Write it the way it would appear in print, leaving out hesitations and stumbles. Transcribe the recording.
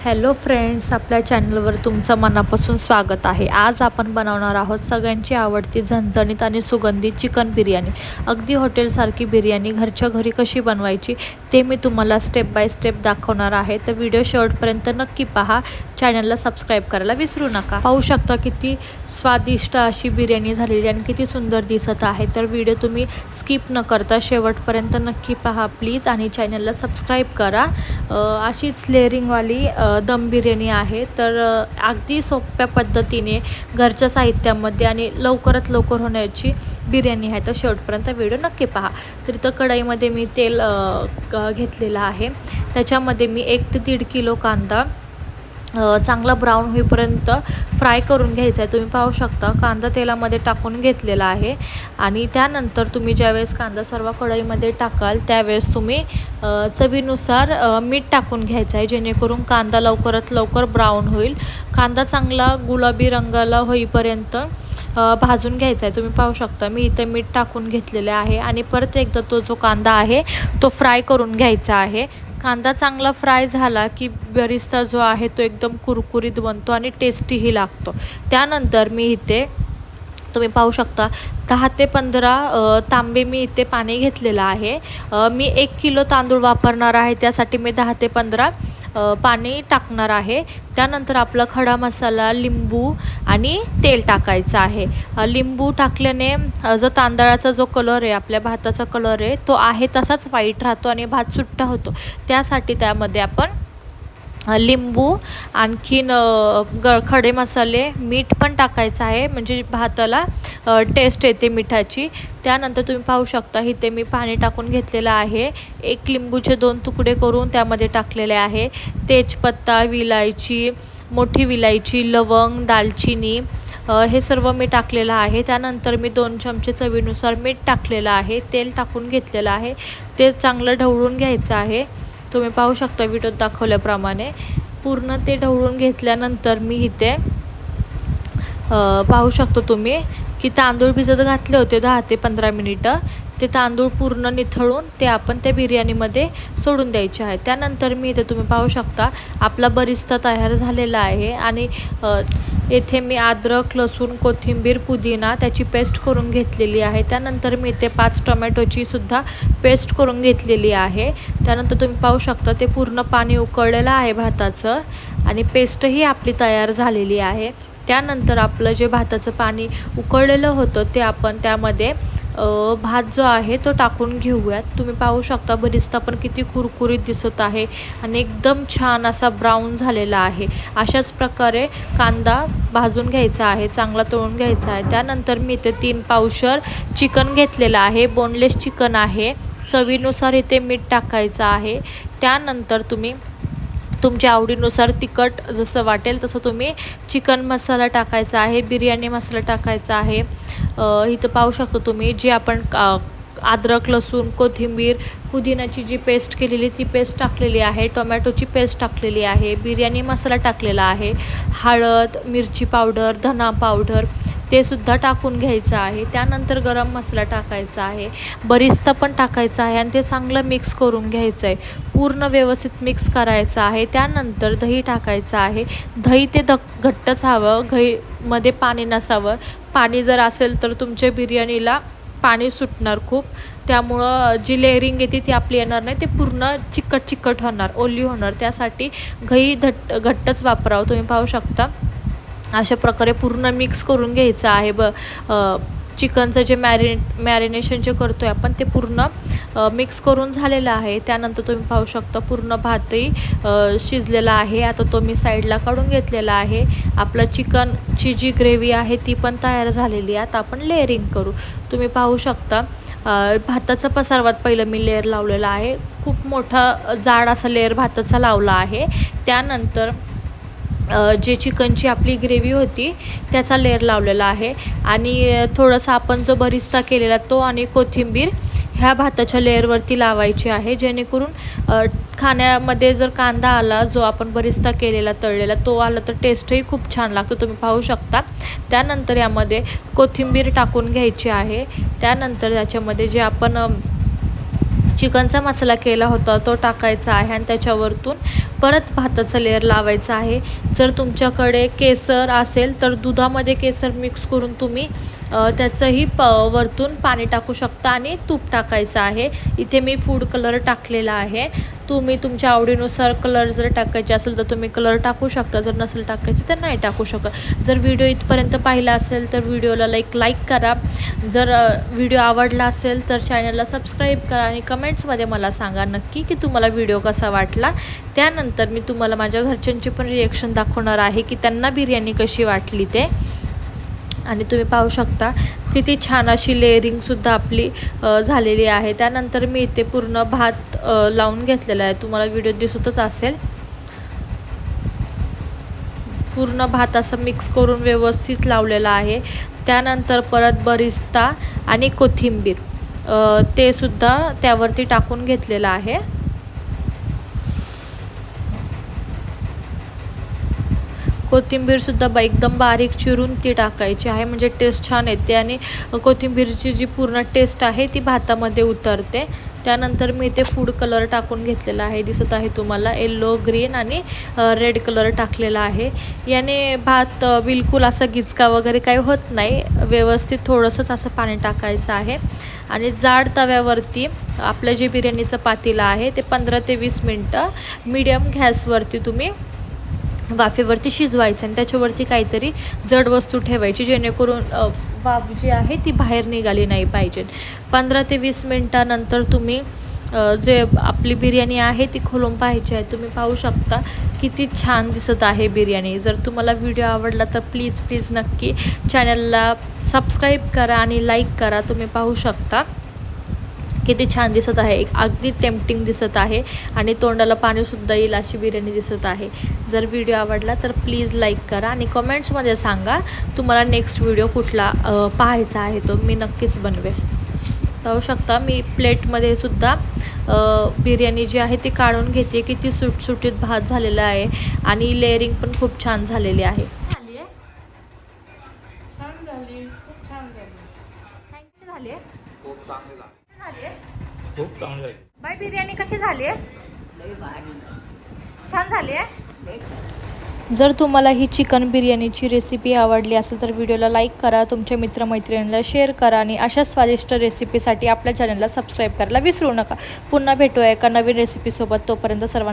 Hello friends, आपल्या चॅनलवर तुमचं मनापासून स्वागत आहे। आज आपण बनवणार आहोत सगळ्यांची आवडती झणझणीत आणि सुगंधित चिकन बिर्याणी। अगदी हॉटेलसारखी बिर्याणी घरच्या घरी कशी बनवायची ते मी तुम्हाला स्टेप बाय स्टेप दाखवणार आहे। तर व्हिडिओ शेवटपर्यंत नक्की पहा। चॅनलला सबस्क्राईब करायला विसरू नका। पाहू शकता किती स्वादिष्ट अशी बिर्याणी झालेली आणि किती सुंदर दिसत आहे। तर व्हिडिओ तुम्ही स्किप न करता शेवटपर्यंत नक्की पहा प्लीज आणि चॅनलला सबस्क्राईब करा। अशीच लेअरिंगवाली दम बिर्याणी आहे। तर अगदी सोप्या पद्धतीने घरच्या साहित्यामध्ये आणि लवकरात लवकर होण्याची बिर्याणी आहे। तर शेवटपर्यंत व्हिडिओ नक्की पहा। तर इथं कढईमध्ये मी तेल घेतलेलं आहे। त्याच्यामध्ये मी 1 ते 1.5 किलो कांदा चांगला ब्राऊन होईपर्यंत फ्राय करून घ्यायचा आहे। तुम्ही पाहू शकता कांदा तेलामध्ये टाकून घेतलेला आहे आणि त्यानंतर तुम्ही ज्यावेळेस कांदा सर्व कढईमध्ये टाकाल त्यावेळेस तुम्ही चवीनुसार मीठ टाकून घ्यायचं आहे, जेणेकरून कांदा लवकरात लवकर ब्राऊन होईल। कांदा चांगला गुलाबी रंगाला होईपर्यंत भाजून घ्यायचा आहे। तुम्ही पाहू शकता मी इथे मीठ टाकून घेतलेले आहे आणि परत एकदा तो जो कांदा आहे तो फ्राय करून घ्यायचा आहे। कांदा चांगला फ्राय झाला की बरिस्ता जो आहे तो एकदम कुरकुरीत बनतो आणि टेस्टीही लागतो। त्यानंतर मी इथे तुम्ही पाहू शकता 10 ते 15 तांबे मी इथे पाणी घेतलेलं आहे। मी 1 किलो तांदूळ वापरणार आहे, त्यासाठी मी 10 ते 15 पाणी टाकणार आहे। त्यानंतर आपला खडा मसाला, लिंबू आणि तेल टाकायचं आहे। लिंबू टाकल्याने जो तांदळाचा जो कलर आहे, आपल्या भाताचा कलर आहे तो आहे तसाच व्हाईट राहतो आणि भात सुट्टा होतो। त्यासाठी त्यामध्ये आपण लिंबू, आणखीन खडे मसाले, मीठ पण टाकायचं आहे, म्हणजे भाताला टेस्ट येते मिठाची। त्यानंतर तुम्ही पाहू शकता इथे मी पाणी टाकून घेतलेलं आहे। 1 लिंबूचे 2 तुकडे करून त्यामध्ये टाकलेले आहे। तेजपत्ता, विलायची, मोठी विलायची, लवंग, दालचिनी हे सर्व मी टाकलेलं आहे। त्यानंतर मी 2 चमचे चवीनुसार मीठ टाकलेलं आहे। तेल टाकून घेतलेलं आहे, ते चांगलं ढवळून घ्यायचं आहे। तुम्ही पाहू शकता व्हिडिओत दाखवल्याप्रमाणे पूर्ण ते ढवळून घेतल्यानंतर मी इथे पाहू शकतो तुम्ही की तांदूळ भिजत घातले होते 10 ते 15 मिनिटं। ते तांदूळ पूर्ण निथळून ते आपण त्या बिर्याणीमध्ये सोडून द्यायचे आहे। त्यानंतर मी इथे तुम्ही पाहू शकता आपला बरिस्ता तयार झालेला आहे आणि येथे मी अद्रक, लसूण, कोथिंबीर, पुदिना त्याची पेस्ट करून घेतलेली आहे। त्यानंतर मी इथे 5 टोमॅटोची सुद्धा पेस्ट करून घेतलेली आहे। त्यानंतर तुम्ही पाहू शकता ते पूर्ण पाणी उकळलेलं आहे भाताचं आणि पेस्टही आपली तयार झालेली आहे। त्यानंतर आपलं जे भाताचं पाणी उकळलेलं होतं ते आपण त्यामध्ये भात जो आहे तो टाकून घेऊयात। तुम्ही पाहू शकता बरिस्ता पण किती कुरकुरीत दिसत आहे आणि एकदम छान असा ब्राऊन झालेला आहे। अशाच प्रकारे कांदा भाजून घ्यायचा आहे, चांगला तळून घ्यायचा आहे। त्यानंतर मी इथे 3 पावशर चिकन घेतलेलं आहे, बोनलेस चिकन आहे। चवीनुसार इथे मीठ टाकायचं आहे। त्यानंतर तुम्ही तुमच्या आवडीनुसार तिखट जसं वाटेल तसं तुम्ही चिकन मसाला टाकायचा आहे, बिर्याणी मसाला टाकायचा आहे। इथं पाहू शकता तुम्ही जे आपण अद्रक, लसूण, कोथिंबीर, पुदिनाची जी पेस्ट केलेली ती पेस्ट टाकलेली आहे, टोमॅटोची पेस्ट टाकलेली आहे, बिर्याणी मसाला टाकलेला आहे, हळद, मिरची पावडर, धना पावडर ते सुद्धा टाकून घ्यायचं आहे। त्यानंतर गरम मसाला टाकायचा आहे, बरिस्ता पण टाकायचा आहे आणि ते चांगलं मिक्स करून घ्यायचं आहे, पूर्ण व्यवस्थित मिक्स करायचं आहे। त्यानंतर दही टाकायचं आहे। दही ते घट्टच हवं, दहीमध्ये पाणी नसावं। पाणी जर असेल तर तुमच्या बिर्याणीला पाणी सुटणार खूप, त्यामुळं जी लेअरिंग येते ती आपली येणार नाही, ते पूर्ण चिकट चिकट होणार, ओली होणार। त्यासाठी दही घट्टच वापरावं। तुम्ही पाहू शकता अशा प्रकारे पूर्ण मिक्स करून घ्यायचं आहे। चिकनचं जे मॅरिनेशन जे करतो आहे आपण ते पूर्ण मिक्स करून झालेलं आहे। त्यानंतर तुम्ही पाहू शकता पूर्ण भातही शिजलेला आहे। आता तो मी साईडला काढून घेतलेला आहे। आपलं चिकनची जी ग्रेव्ही आहे ती पण तयार झालेली आहे। आता आपण लेअरिंग करू। तुम्ही पाहू शकता भाताचा पसारवात पहिलं मी लेअर लावलेला आहे, खूप मोठा जाड असा लेअर भाताचा लावला आहे। त्यानंतर जे चिकनची आपली ग्रेव्ही होती त्याचा लेअर लावलेला आहे आणि थोडंसं आपण जो बरिस्ता केलेला तो आणि कोथिंबीर ह्या भाताच्या लेअरवरती लावायची आहे, जेणेकरून खाण्यामध्ये जर कांदा आला, जो आपण बरिस्ता केलेला तळलेला तो आला तर टेस्टही खूप छान लागतो। तुम्ही पाहू शकता। त्यानंतर यामध्ये कोथिंबीर टाकून घ्यायची आहे। त्यानंतर याच्यामध्ये जे आपण चिकनचा मसाला केला होता तो टाकायचा आहे आणि त्याच्यावरतून परत भाताचा लेअर लावायचा आहे. जर तुमच्याकडे केसर असेल तर दुधामध्ये केसर मिक्स करून तुम्ही त्याचंही वरतून पाणी टाकू शकता आणि तूप टाकायचं आहे. इथे मी फूड कलर टाकलेला आहे. तुम्ही तुमच्या आवडीनुसार कलर जर टाकायचे असेल तर तुम्ही कलर टाकू शकता, जर नसेल टाकायचे तर नाही टाकू शकत. जर व्हिडिओ इथपर्यंत पाहिला असेल तर व्हिडिओला लाईक करा. जर व्हिडिओ आवडला असेल तर चॅनलला सबस्क्राईब करा आणि कमेंट्समध्ये मला सांगा नक्की की तुम्हाला व्हिडिओ कसा वाटला. त्यानंतर मी तुम्हाला माझ्या घरच्यांची पण रिॲक्शन दाखवणार आहे की त्यांना बिर्याणी कशी वाटली ते. आणि तुम्ही पाहू शकता किती छान अशी लेअरिंगसुद्धा आपली झालेली आहे. त्यानंतर मी इथे पूर्ण भात लावून घेतलेला आहे. तुम्हाला व्हिडिओ दिसतच असेल. पूर्ण भात असं मिक्स करून व्यवस्थित लावलेला आहे. त्यानंतर परत बरिस्ता आणि कोथिंबीर ते सुद्धा त्यावरती टाकून घेतलेलं आहे. कोथिंबीरसुद्धा एकदम बारीक चिरून ती टाकायची आहे, म्हणजे टेस्ट छान येते आणि कोथिंबीरची जी पूर्ण टेस्ट आहे ती भातामध्ये उतरते. त्यानंतर मी इथे फूड कलर टाकून घेतलेला आहे, दिसत आहे तुम्हाला. येलो, ग्रीन आणि रेड कलर टाकलेला आहे. याने भात बिलकुल असा गिचका वगैरे काही होत नाही. व्यवस्थित थोडंसंच असं पाणी टाकायचं आहे आणि जाड तव्यावरती आपलं जे बिर्याणीचं पातेलं आहे ते 15 ते 20 मिनटं मीडियम गॅसवरती तुम्ही वाफेवरती शिजवायचं आणि त्याच्यावरती काहीतरी जड वस्तू ठेवायची जेणेकरून वाफ जी आहे ती बाहेर निघाली नाही पाहिजे. 15 ते 20 मिनटानंतर तुम्ही जे आपली बिर्याणी आहे ती खोलून पाहायची आहे. तुम्ही पाहू शकता किती छान दिसत आहे बिर्याणी. जर तुम्हाला व्हिडिओ आवडला तर प्लीज नक्की चॅनलला सबस्क्राईब करा आणि लाईक करा. तुम्ही पाहू शकता किती छान दिसत आहे. अगदी टेम्पटिंग दिसत आहे आणि तोंडाला पाणीसुद्धा येईल अशी बिर्याणी दिसत आहे. जर व्हिडिओ आवडला तर प्लीज लाईक करा आणि कमेंट्समध्ये सांगा तुम्हाला नेक्स्ट व्हिडिओ कुठला पाहायचा आहे, तो मी नक्कीच बनवेल. पाहू शकता मी प्लेटमध्ये सुद्धा बिर्याणी जी आहे ती काढून घेते. किती सुटसुटीत भात झालेला आहे आणि लेअरिंग पण खूप छान झालेली आहे. खूप चांगली आहे. बाई बिर्याणी कशी झाली आहे? छान झाली आहे. जर तुम्हाला ही चिकन बिर्याणीची रेसिपी आवडली असेल तर व्हिडिओला लाईक करा, तुमच्या मित्रमैत्रिणींना शेअर करा आणि अशा स्वादिष्ट रेसिपीसाठी आपल्या चॅनलला सबस्क्राईब करायला विसरू नका. पुन्हा भेटूया एका नवीन रेसिपीसोबत. तोपर्यंत सर्वांना